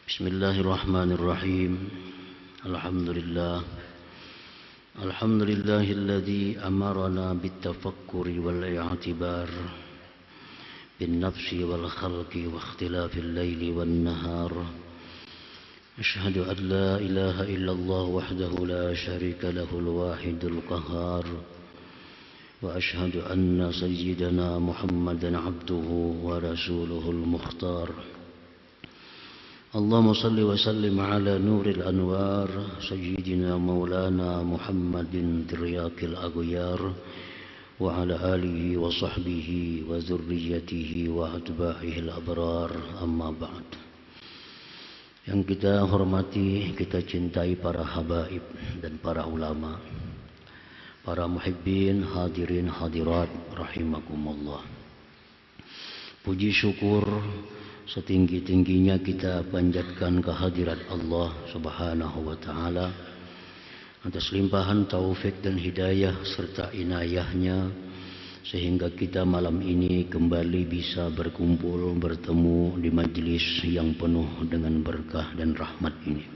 Bismillahirrahmanirrahim. Alhamdulillahilladzi amarana bittafakkuri wal i'tibar bin nafsi wal khalqi wa ikhtilafil laili wan nahar. Asyhadu an la ilaha illallah wahdahu la syarika lahul wahidul qahhar. Wa asyhadu anna sayyidana Muhammadan abduhu wa rasuluhul mukhtar. Allahumma salli wa sallim ala nuril anwar sayyidina maulana Muhammadin tiryakil aghyar wa ala alihi wa sahbihi wa zurriyatihi wa atba'ihil abrar, amma ba'd. Yang kita hormati, kita cintai para habaib dan para ulama, para muhibbin, hadirin hadirat rahimakumullah. Puji syukur setinggi-tingginya kita panjatkan kehadirat Allah Subhanahu wa ta'ala atas limpahan taufik dan hidayah serta inayahnya, sehingga kita malam ini kembali bisa berkumpul bertemu di majlis yang penuh dengan berkah dan rahmat ini.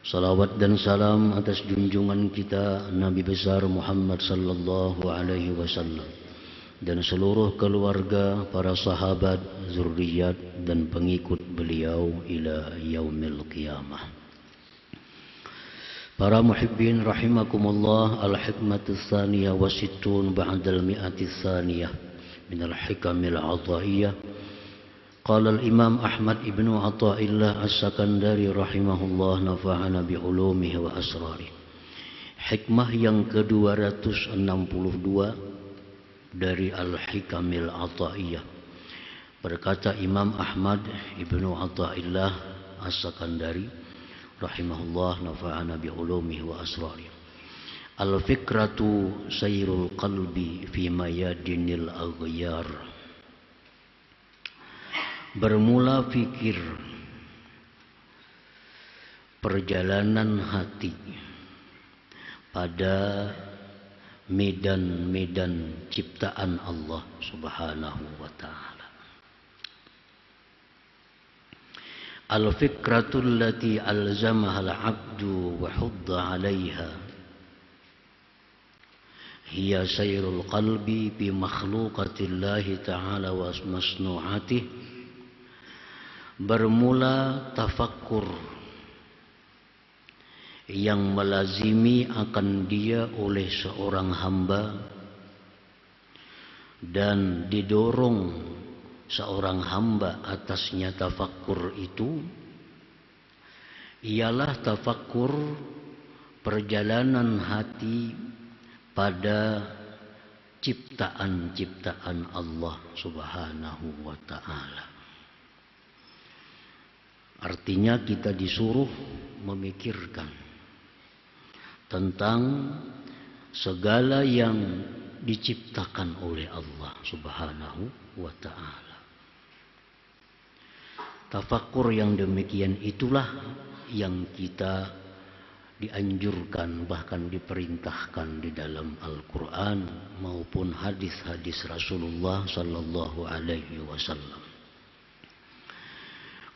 Salawat dan salam atas junjungan kita Nabi besar Muhammad sallallahu alaihi wasallam dan seluruh keluarga, para sahabat, zurriyat dan pengikut beliau ila yaumil qiyamah. Para muhibbin rahimakumullah, al-hikmatus tsaniyah wa sittun ba'dal mi'atis tsaniyah min al-hikamil 'athaiyah. Qala al-Imam Ahmad ibnu Athaillah As-Sakandari rahimahullah, nafa'ana bi ulumihi wa asrarih. Hikmah yang ke-262 dari Al-Hikamil Athaiyah. Berkata Imam Ahmad ibnu Athaillah As-Sakandari rahimahullah, nafa'ana bi ulumihi wa asrarih. Al-fikratu sayrul qalbi fi mayadinil aghyar. Bermula fikir, perjalanan hati pada medan-medan ciptaan Allah Subhanahu wa ta'ala. Al-fikratul lati alzamaha al-'abdu wa hudda 'alayha hiya sayrul qalbi bi makhluqatillahi ta'ala wa masnu'atih. Bermula tafakkur yang melazimi akan dia oleh seorang hamba dan didorong seorang hamba atasnya tafakkur itu ialah tafakkur perjalanan hati pada ciptaan-ciptaan Allah Subhanahu wa ta'ala. Artinya kita disuruh memikirkan tentang segala yang diciptakan oleh Allah Subhanahu wa ta'ala. Tafakkur yang demikian itulah yang kita dianjurkan, bahkan diperintahkan di dalam Al-Quran maupun hadis-hadis Rasulullah sallallahu alaihi wasallam.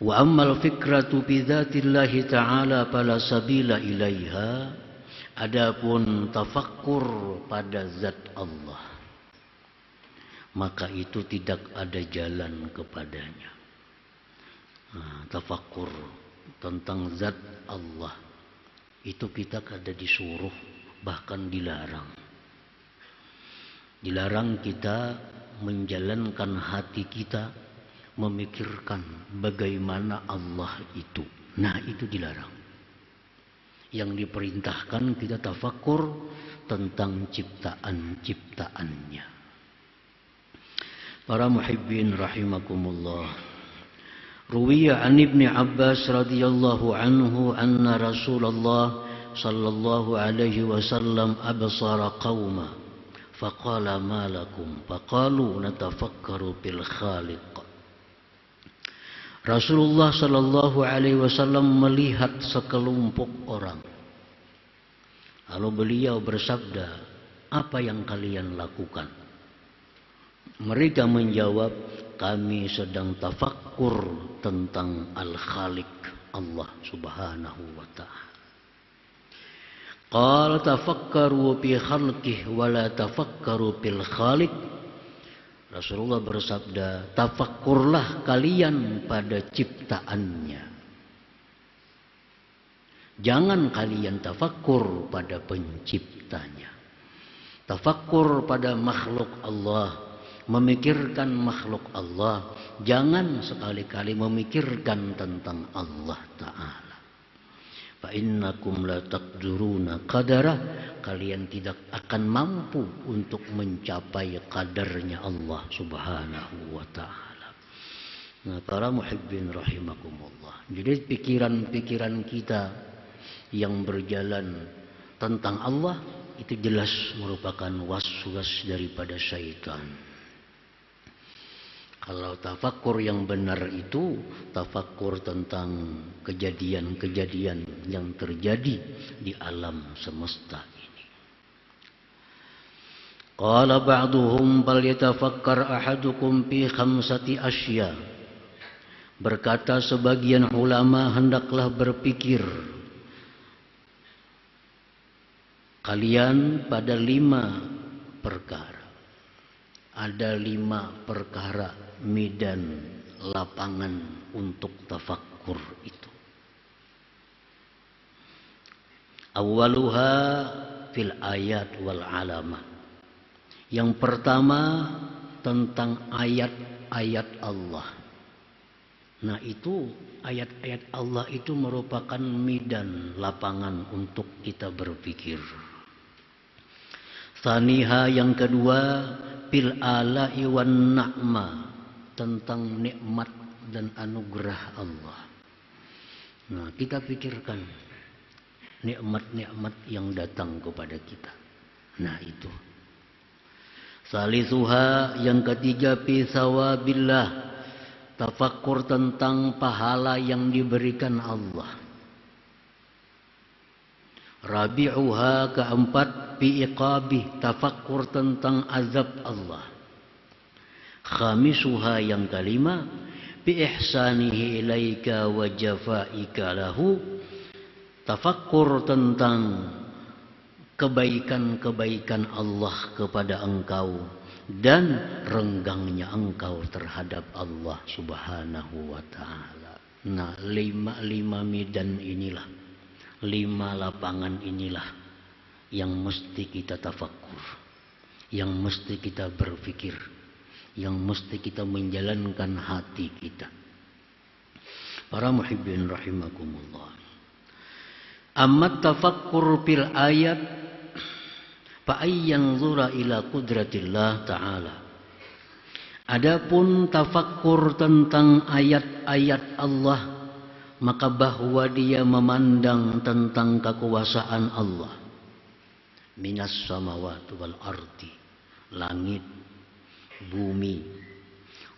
Wa ammal fikratu bi dzatillahi ta'ala fala sabila ilaiha. Adapun tafakkur pada zat Allah, maka itu tidak ada jalan kepadanya. Tafakkur tentang zat Allah itu kita kada disuruh, bahkan dilarang. Dilarang kita menjalankan hati kita memikirkan bagaimana Allah itu. Nah, itu dilarang. Yang diperintahkan kita tafakkur tentang ciptaan-ciptaannya. Para muhibbin rahimakumullah. Ruwiya an Ibni Abbas radhiyallahu anhu anna Rasulullah sallallahu alaihi wasallam absara qauma faqala ma lakum faqalu natafakkaru bil khaliq. Rasulullah sallallahu alaihi wasallam melihat sekelompok orang. Lalu beliau bersabda, "Apa yang kalian lakukan?" Mereka menjawab, kami sedang tafakkur tentang Al-Khaliq Allah Subhanahu wa ta'ala. Qala tafakkaru fi khalqih wa la tafakkaru fil khaliq. Rasulullah bersabda, tafakkurlah kalian pada ciptaannya. Jangan kalian tafakkur pada penciptanya. Tafakkur pada makhluk Allah, memikirkan makhluk Allah. Jangan sekali-kali memikirkan tentang Allah Ta'ala. Fa innakum la taqduruna qadara, kalian tidak akan mampu untuk mencapai kadarnya Allah Subhanahu wa ta'ala. Nah, para muhibbin rahimakumullah. Jadi pikiran-pikiran kita yang berjalan tentang Allah itu jelas merupakan was-was daripada syaitan. Kalau tafakkur yang benar itu tafakkur tentang kejadian-kejadian yang terjadi di alam semesta ini. Qala ba'duhum bal yatafakkar ahadukum fi khamsati asya. Berkata sebagian ulama, hendaklah berpikir kalian pada 5 perkara. Ada 5 perkara medan lapangan untuk tafakkur itu. Awaluha fil ayat wal alamah. Yang pertama tentang ayat-ayat Allah. Nah, itu ayat-ayat Allah itu merupakan medan lapangan untuk kita berpikir. Tsaniha yang kedua bil ala'i wan na'ma, tentang nikmat dan anugerah Allah. Nah, kita pikirkan nikmat-nikmat yang datang kepada kita. Nah, itu. Salisuha yang ketiga fi sawabillah, tafakkur tentang pahala yang diberikan Allah. Rabi'uha keempat fi iqabih, tafakkur tentang azab Allah. Khamisuha yang kelima bi ihsanihi ilaika wa jafaika lahu, tafakkur tentang kebaikan-kebaikan Allah kepada engkau dan renggangnya engkau terhadap Allah Subhanahu wa ta'ala. Nah, 5 medan inilah, 5 lapangan inilah yang mesti kita tafakkur, yang mesti kita berpikir, yang mesti kita menjalankan hati kita. Para muhibbin rahimakumullah. Amma tafakkur fil ayat fa ayyanzura ila qudratillah ta'ala. Adapun tafakkur tentang ayat-ayat Allah, maka bahwa dia memandang tentang kekuasaan Allah. Minas samawati wal ardi, langit, bumi,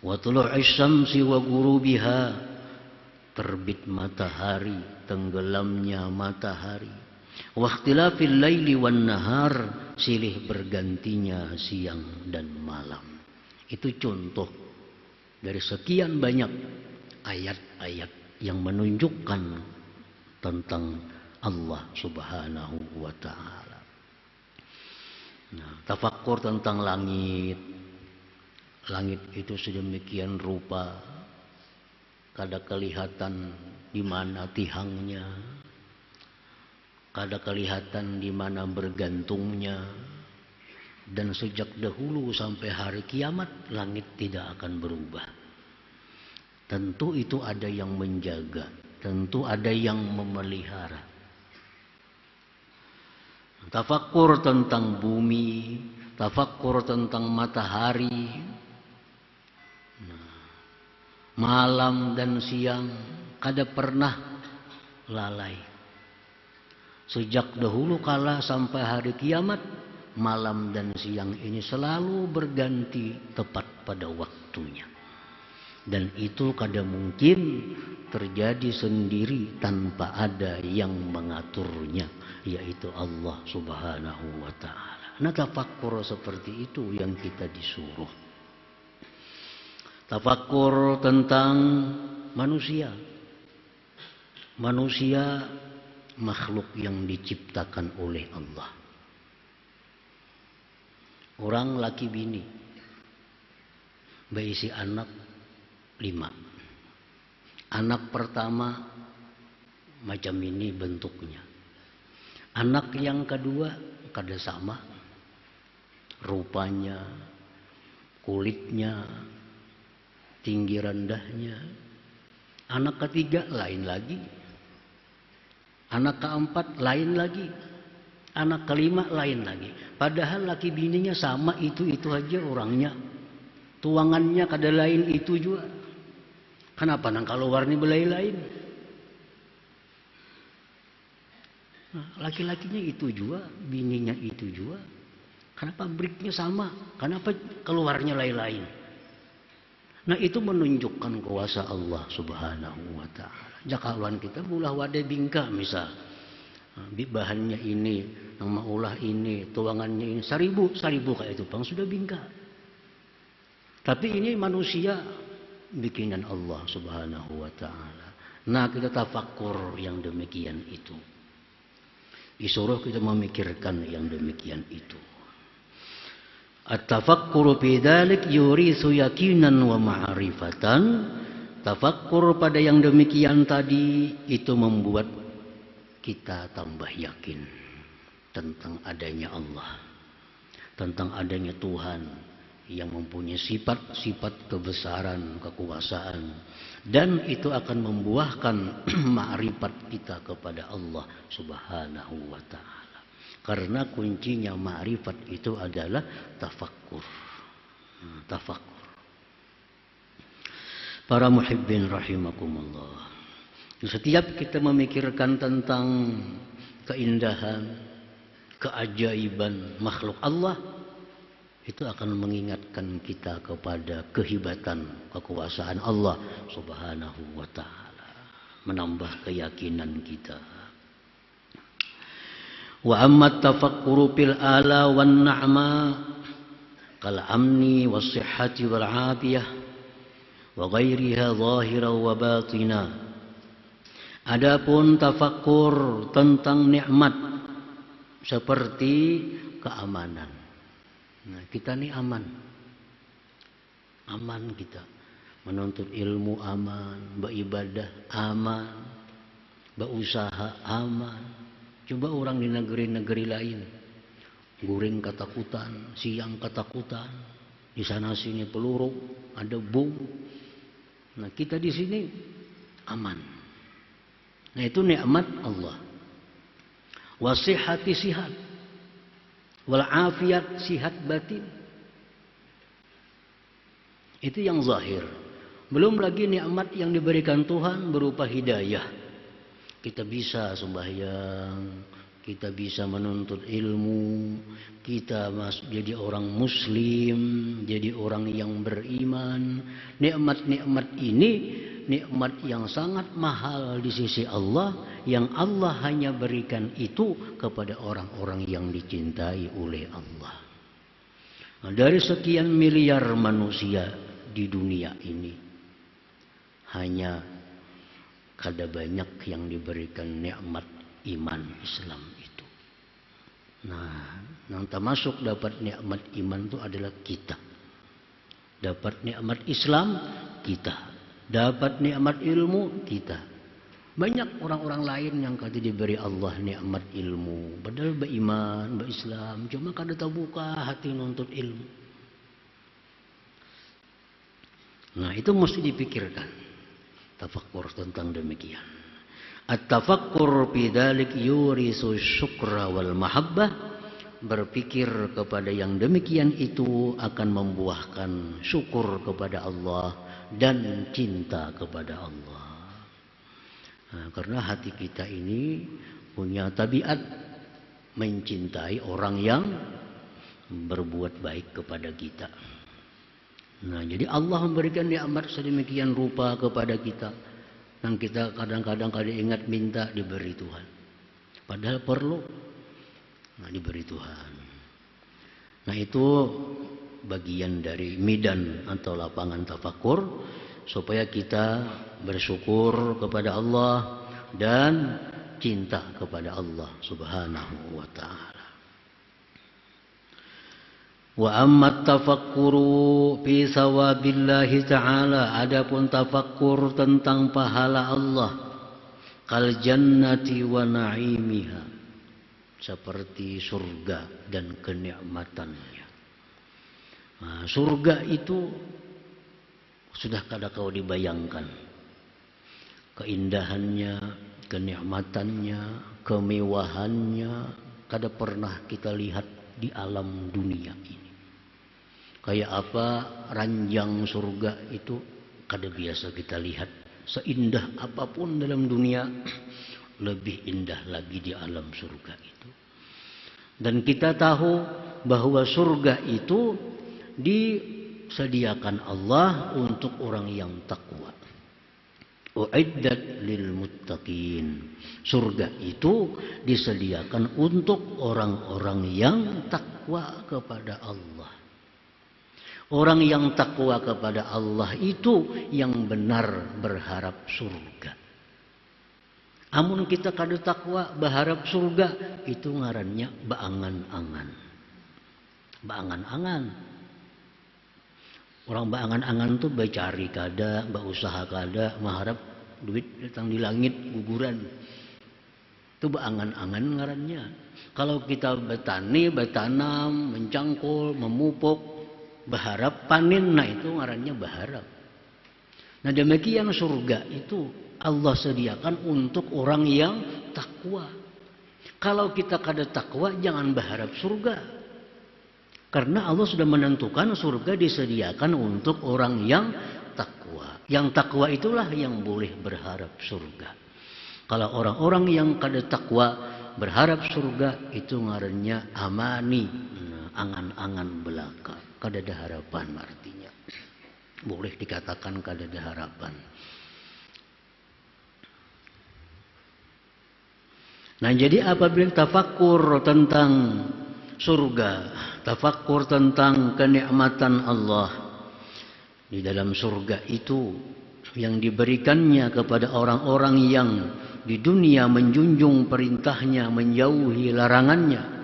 wa tulu'is syamsi wa ghurubiha, terbit matahari, tenggelamnya matahari, wa ikhtilafil laili wan nahar, silih bergantinya siang dan malam. Itu contoh dari sekian banyak ayat-ayat yang menunjukkan tentang Allah Subhanahu wa ta'ala. Nah, tafakkur tentang langit. Langit itu sedemikian rupa, kada kelihatan di mana tihangnya, kada kelihatan di mana bergantungnya, dan sejak dahulu sampai hari kiamat langit tidak akan berubah. Tentu itu ada yang menjaga, tentu ada yang memelihara. Tafakkur tentang bumi, tafakkur tentang matahari, malam dan siang, kada pernah lalai. Sejak dahulu kala sampai hari kiamat, malam dan siang ini selalu berganti tepat pada waktunya. Dan itu kada mungkin terjadi sendiri tanpa ada yang mengaturnya, yaitu Allah Subhanahu wa ta'ala. Nah, tafakkur seperti itu yang kita disuruh. Tafakkur tentang manusia. Manusia makhluk yang diciptakan oleh Allah. Orang laki bini berisi anak 5. Anak pertama macam ini bentuknya. Anak yang kedua kada sama rupanya, kulitnya, tinggi rendahnya. Anak ketiga lain lagi. Anak keempat lain lagi. Anak kelima lain lagi. Padahal laki bininya sama itu aja orangnya. Tuangannya kada lain itu juga. Kenapa nang kalau warni belai lain? Nah, laki-lakinya itu juga, bininya itu juga. Kenapa pabriknya sama? Kenapa keluarnya lain-lain? Nah, itu menunjukkan kuasa Allah Subhanahu wa ta'ala. Jakaluan kita ulah wadah bingka misal. Bahannya ini, nama ulah ini, tuangannya ini, 1000 kayak itu bang sudah bingka. Tapi ini manusia bikinan Allah Subhanahu wa ta'ala. Nah, kita tafakkur yang demikian itu. Disuruh kita memikirkan yang demikian itu. At-tafakkuru fi dzalik yurithu yaqinan wa ma'rifatan. Tafakkur pada yang demikian tadi itu membuat kita tambah yakin tentang adanya Allah, tentang adanya Tuhan yang mempunyai sifat-sifat kebesaran, kekuasaan, dan itu akan membuahkan ma'rifat kita kepada Allah Subhanahu wa ta'ala. Karena kuncinya ma'rifat itu adalah tafakkur. Tafakkur. Para muhibbin rahimakumullah. Setiap kita memikirkan tentang keindahan, keajaiban makhluk Allah, itu akan mengingatkan kita kepada kehebatan kekuasaan Allah Subhanahu wa ta'ala. Menambah keyakinan kita. Wa amma tafakkuru fil ala wan na'ma kal amni was sihhati wal afiyah wa ghairiha zahira wa batina. Adapun tafakkur tentang nikmat seperti keamanan. Nah, kita ini aman. Aman kita. Menuntut ilmu aman, beribadah aman, berusaha aman. Coba orang di negeri-negeri lain. Guring ketakutan, siang ketakutan. Di sana sini peluru, ada bom. Nah, kita di sini aman. Nah, itu nikmat Allah. Wasihati sihat. Wal afiat sihat batin. Itu yang zahir. Belum lagi nikmat yang diberikan Tuhan berupa hidayah. Kita bisa sembahyang, kita bisa menuntut ilmu, kita jadi orang muslim, jadi orang yang beriman. Nikmat-nikmat ini nikmat yang sangat mahal di sisi Allah, yang Allah hanya berikan itu kepada orang-orang yang dicintai oleh Allah. Nah, dari sekian miliar manusia di dunia ini, hanya kada banyak yang diberikan nikmat iman Islam itu. Nah, yang termasuk dapat nikmat iman itu adalah kita. Dapat nikmat Islam kita. Dapat nikmat ilmu kita. Banyak orang-orang lain yang kada diberi Allah nikmat ilmu, padahal beriman, berislam, cuma kada tahu buka hati nuntut ilmu. Nah, itu mesti dipikirkan. Tafakkur tentang demikian. At-tafakkur fi dzalik yurisu syukra wal mahabbah. Berpikir kepada yang demikian itu akan membuahkan syukur kepada Allah dan cinta kepada Allah. Nah, karena hati kita ini punya tabiat mencintai orang yang berbuat baik kepada kita. Nah, jadi Allah memberikan nikmat sedemikian rupa kepada kita, yang kita kadang-kadang kada ingat minta diberi Tuhan. Padahal perlu. Nah, diberi Tuhan. Nah, itu bagian dari medan atau lapangan tafakur supaya kita bersyukur kepada Allah dan cinta kepada Allah Subhanahu wa taala. Wa amma tafakkuru fi sawabillahi ta'ala, adapun tafakkur tentang pahala Allah, kal jannati wa na'imiha, seperti surga dan kenikmatannya. Nah, surga itu sudah kada kau dibayangkan keindahannya, kenikmatannya, kemewahannya, kada pernah kita lihat di alam dunia ini. Kayak apa ranjang surga itu kada biasa kita lihat. Seindah apapun dalam dunia, lebih indah lagi di alam surga itu. Dan kita tahu bahwa surga itu disediakan Allah untuk orang yang takwa. Uiddat lil muttaqin. Surga itu disediakan untuk orang-orang yang takwa kepada Allah. Orang yang takwa kepada Allah itu yang benar berharap surga. Amun kita kada takwa berharap surga, itu ngarannya baangan-angan. Baangan-angan. Orang baangan-angan tuh becari kada, berusaha kada, mengharap duit datang di langit guguran. Itu baangan-angan ngarannya. Kalau kita bertani, bertanam, mencangkul, memupuk, berharap panen, nah itu ngarannya berharap. Nah demikian surga itu Allah sediakan untuk orang yang takwa. Kalau kita kada takwa, jangan berharap surga. Karena Allah sudah menentukan surga disediakan untuk orang yang takwa. Yang takwa itulah yang boleh berharap surga. Kalau orang-orang yang kada takwa berharap surga, itu ngarannya amani, angan-angan belaka. Kada ada harapan artinya. Boleh dikatakan kada ada harapan. Nah jadi apabila tafakkur tentang surga, tafakkur tentang kenikmatan Allah, di dalam surga itu yang diberikannya kepada orang-orang yang di dunia menjunjung perintahnya, menjauhi larangannya,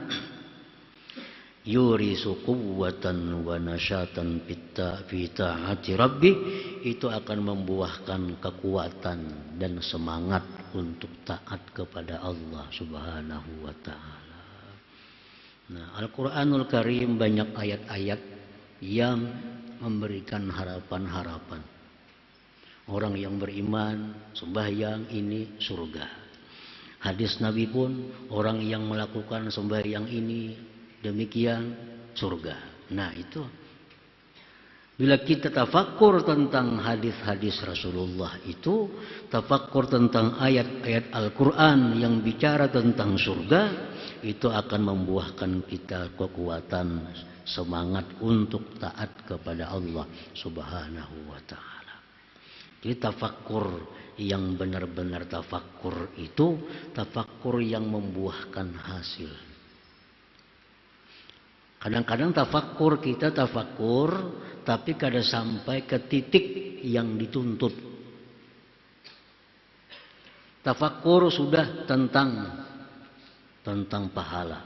yurisu quwwatan wa nasyatan fi ta'ati rabbih, itu akan membuahkan kekuatan dan semangat untuk taat kepada Allah Subhanahu wa taala. Nah, Al-Qur'anul Karim banyak ayat-ayat yang memberikan harapan-harapan. Orang yang beriman, sembahyang ini surga. Hadis Nabi pun, orang yang melakukan sembahyang ini demikian surga. Nah itu bila kita tafakkur tentang hadis-hadis Rasulullah itu, tafakkur tentang ayat-ayat Al-Quran yang bicara tentang surga, itu akan membuahkan kita kekuatan, semangat untuk taat kepada Allah Subhanahu wa ta'ala. Jadi tafakkur yang benar-benar tafakkur itu tafakkur yang membuahkan hasil. Kadang-kadang tafakkur kita tafakkur, tapi kada sampai ke titik yang dituntut. Tafakkur sudah tentang pahala.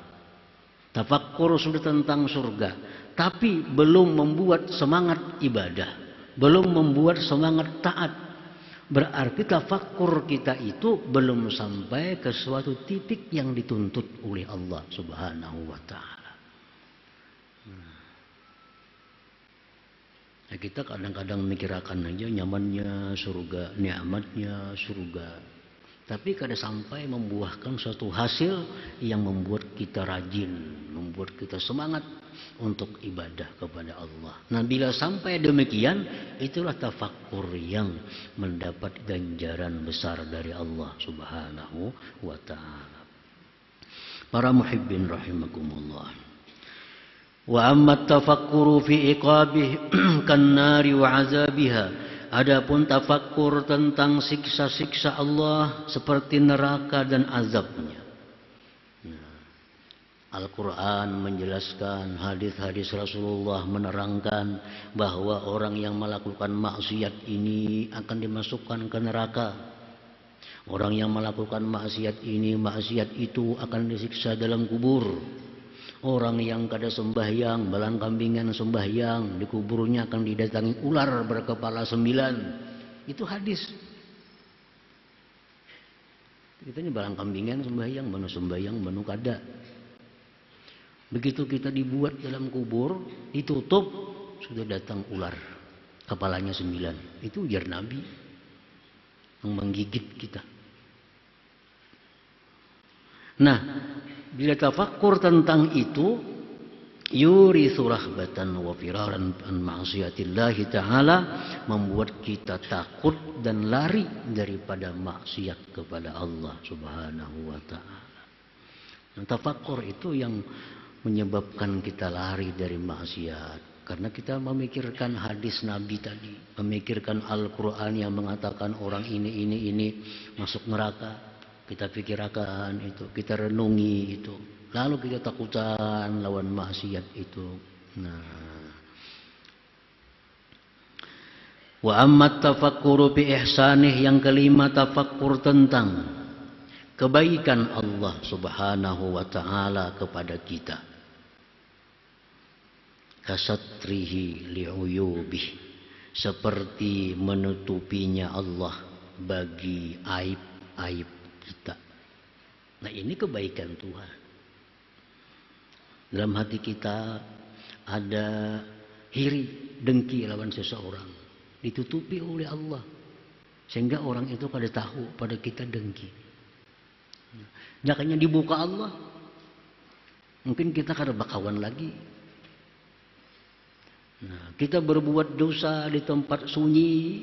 Tafakkur sudah tentang surga, tapi belum membuat semangat ibadah, belum membuat semangat taat. Berarti tafakkur kita itu belum sampai ke suatu titik yang dituntut oleh Allah Subhanahu wa ta'ala. Nah, kita kadang-kadang mikirakan aja nyamannya surga, nikmatnya surga, tapi kada sampai membuahkan suatu hasil yang membuat kita rajin, membuat kita semangat untuk ibadah kepada Allah. Nah bila sampai demikian, itulah tafakkur yang mendapat ganjaran besar dari Allah Subhanahu wa ta'ala. Para muhibbin rahimakumullah. Wa amma tafakkuru fi iqabih kannari wa azabiha, adapun tafakkur tentang siksa-siksa Allah seperti neraka dan azabnya. Al-Quran menjelaskan, hadis-hadis Rasulullah menerangkan bahwa orang yang melakukan maksiat ini akan dimasukkan ke neraka. Orang yang melakukan maksiat ini, maksiat itu akan disiksa dalam kubur. Orang yang kada sembahyang, belang kambingan sembahyang, di kuburnya akan didatangi ular berkepala 9. Itu hadis. Kita ini belang kambingan sembahyang, manu kada. Begitu kita dibuat dalam kubur, ditutup, sudah datang ular, kepalanya 9. Itu ujar Nabi yang menggigit kita. Nah, bila tafakkur tentang itu, yurithu rahbatan wa firaran an ma'siyatillahi ta'ala, membuat kita takut dan lari daripada maksiat kepada Allah Subhanahu wa ta'ala. Nah, tafakkur itu yang menyebabkan kita lari dari maksiat. Karena kita memikirkan hadis Nabi tadi, memikirkan Al-Quran yang mengatakan orang ini masuk neraka. Kita pikirkan itu, kita renungi itu. Lalu kita takutan lawan maksiat itu. Nah, wa amma tafakkuru bi ihsanih, yang kelima tafakkur tentang kebaikan Allah Subhanahu wa ta'ala kepada kita. Kasatrihi li'uyubih, seperti menutupinya Allah bagi aib-aib kita. Nah, ini kebaikan Tuhan. Dalam hati kita ada iri, dengki lawan seseorang, ditutupi oleh Allah sehingga orang itu kada tahu pada kita dengki. Jangannya dibuka Allah, mungkin kita kada bakawan lagi. Nah, kita berbuat dosa di tempat sunyi,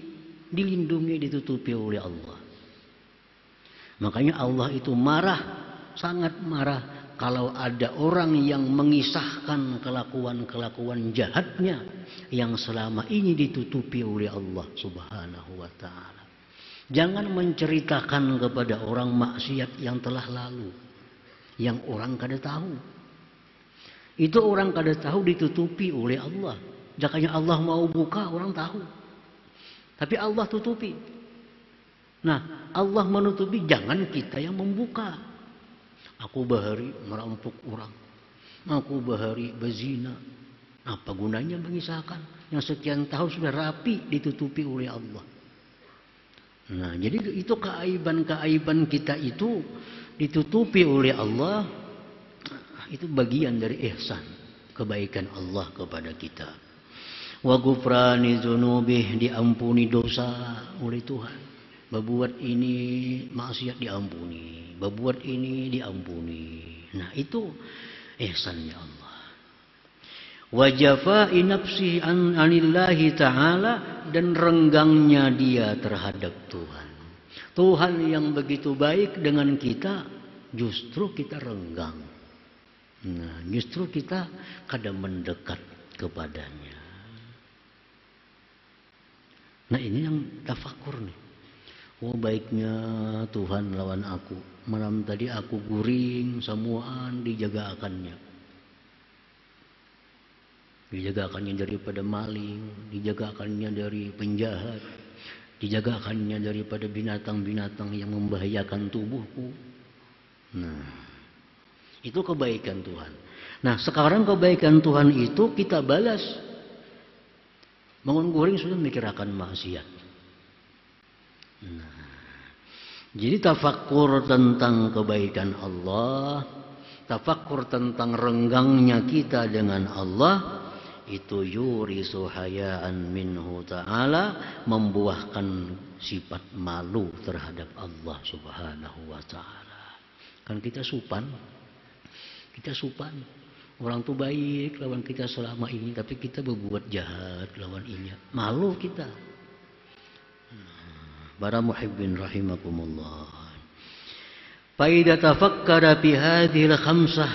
dilindungi, ditutupi oleh Allah. Makanya Allah itu marah, sangat marah kalau ada orang yang mengisahkan kelakuan-kelakuan jahatnya yang selama ini ditutupi oleh Allah Subhanahu wa ta'ala. Jangan menceritakan kepada orang maksiat yang telah lalu, yang orang kada tahu. Itu orang kada tahu ditutupi oleh Allah. Jakanya Allah mau buka, orang tahu. Tapi Allah tutupi. Nah, Allah menutupi, jangan kita yang membuka. Aku bahari merampok orang. Aku bahari bezina. Apa gunanya mengisahkan? Yang sekian tahun sudah rapi ditutupi oleh Allah. Nah, jadi itu keaiban-keaiban kita itu ditutupi oleh Allah. Itu bagian dari ihsan, kebaikan Allah kepada kita. Wa ghufrani dzunubih, diampuni dosa oleh Tuhan. Berbuat ini maksiat diampuni, berbuat ini diampuni. Nah, itu ihsannya Allah. Wa jafa'i nafsi anillahi ta'ala, dan renggangnya dia terhadap Tuhan. Tuhan yang begitu baik dengan kita, justru kita renggang. Nah, justru kita kadang mendekat kepadanya. Nah, ini yang tafakur nih. Oh, baiknya Tuhan lawan aku. Malam tadi aku guring, semuaan dijaga-akannya. Dijaga-akannya daripada maling, dijaga-akannya dari penjahat, dijaga-akannya daripada binatang-binatang yang membahayakan tubuhku. Nah, itu kebaikan Tuhan. Nah, sekarang kebaikan Tuhan itu kita balas. Bangun guring sudah mikirkan maksiat. Nah, jadi tafakkur tentang kebaikan Allah, tafakkur tentang renggangnya kita dengan Allah, itu yurisu hayaan minhu ta'ala, membuahkan sifat malu terhadap Allah Subhanahu wa ta'ala. Kan kita supan. Orang tuh baik lawan kita selama ini, tapi kita berbuat jahat lawan inya. Malu kita. Para muhibbin rahimakumullah. Fa idza tafakkara bi hadhihi al-khamsah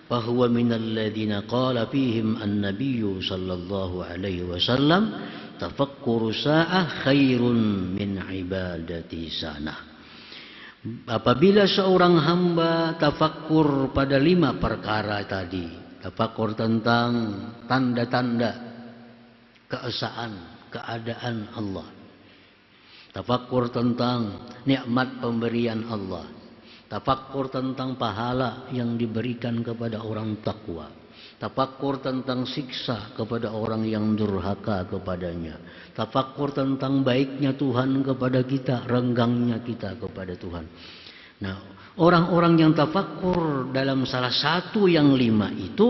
fa huwa min alladhina qala fihim an-nabiy sallallahu alaihi wasallam tafakkuru sa'ah khairun min ibadati sanah. Apabila seorang hamba tafakkur pada 5 perkara tadi, tafakkur tentang tanda-tanda keesaan, keadaan Allah, tafakkur tentang nikmat pemberian Allah, tafakkur tentang pahala yang diberikan kepada orang takwa, tafakkur tentang siksa kepada orang yang durhaka kepadanya, tafakkur tentang baiknya Tuhan kepada kita, renggangnya kita kepada Tuhan. Nah, orang-orang yang tafakkur dalam salah satu yang 5 itu,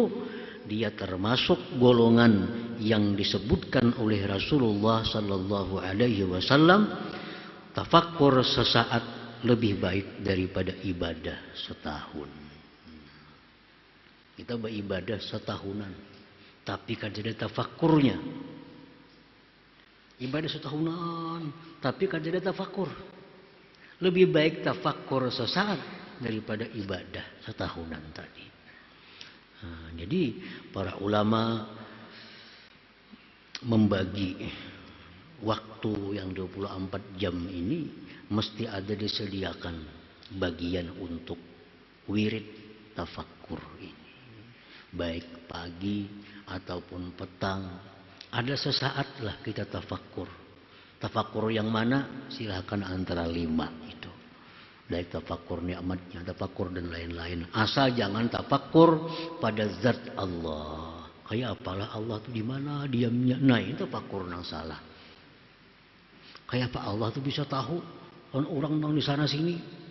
dia termasuk golongan yang disebutkan oleh Rasulullah Sallallahu Alaihi Wasallam, tafakkur sesaat lebih baik daripada ibadah setahun. Kita beribadah setahunan, tapi kan tidak tafakkurnya. Ibadah setahunan, tapi kan tidak tafakkur. Lebih baik tafakkur sesaat daripada ibadah setahunan tadi. Nah, jadi para ulama membagi waktu yang 24 jam ini mesti ada disediakan bagian untuk wirid tafakkur ini. Baik pagi ataupun petang, ada sesaat lah kita tafakkur. Tafakkur yang mana? Silahkan antara 5 itu. Baik tafakkur nikmatnya, tafakkur dan lain-lain. Asal jangan tafakkur pada zat Allah. Kayak apalah Allah itu di mana diamnya? Nah, itu tafakkur yang salah. Kayak apa Allah itu bisa tahu orang-orang di sana sini?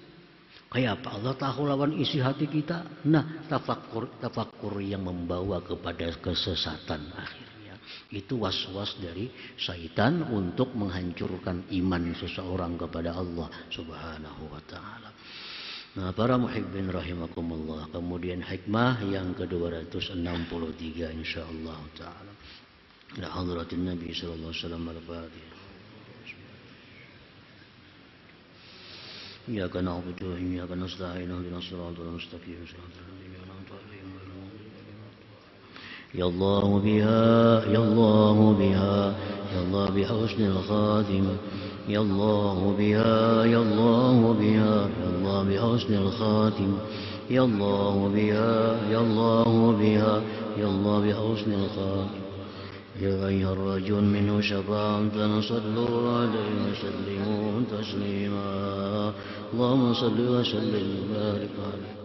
Kayak apa Allah tahu lawan isi hati kita? Nah, tafakkur yang membawa kepada kesesatan akhirnya. Itu was-was dari syaitan untuk menghancurkan iman seseorang kepada Allah Subhanahu wa taala. Nah, para muhibbin rahimakumullah, kemudian hikmah yang ke-263 insyaallah taala. La hadratin Nabi sallallahu alaihi wasallam al-Fatihah. إياك نعبد وإياك نستعين اهدنا الصراط المستقيم صراط الذين أنعمت عليهم غير المغضوب عليهم. يا الله بها يا الله بها يا الله بحسن الخاتمة يا الله بها يا الله بها يا الله بحسن الخاتمة يا الله بها يا الله بها يا الله بحسن الخاتمة يا أيها الرجل منه شفاعة صلوا عليه وسلموا تسليما اللهم صل وسلم وبارك عليه.